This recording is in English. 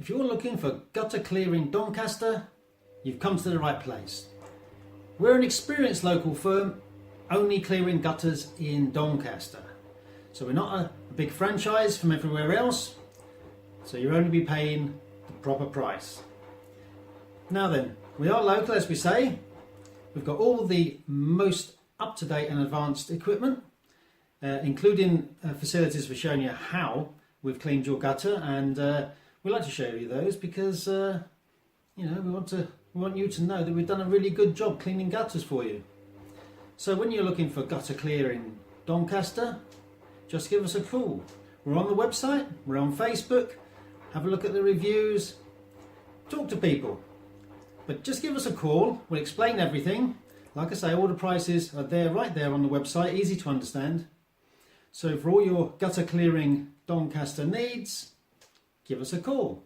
If you're looking for gutter clearing Doncaster, you've come to the right place. We're an experienced local firm only clearing gutters in Doncaster. So we're not a big franchise from everywhere else, so you'll only be paying the proper price. Now then, we are local, as we say. We've got all the most up-to-date and advanced equipment, including facilities for showing you how we've cleaned your gutter, and we like to show you those because we want you to know that we've done a really good job cleaning gutters for you. So when you're looking for gutter clearing Doncaster, just give us a call. We're on the website, we're on Facebook, have a look at the reviews, talk to people. But just give us a call, we'll explain everything. Like I say, all the prices are there, right there on the website, easy to understand. So for all your gutter clearing Doncaster needs, give us a call.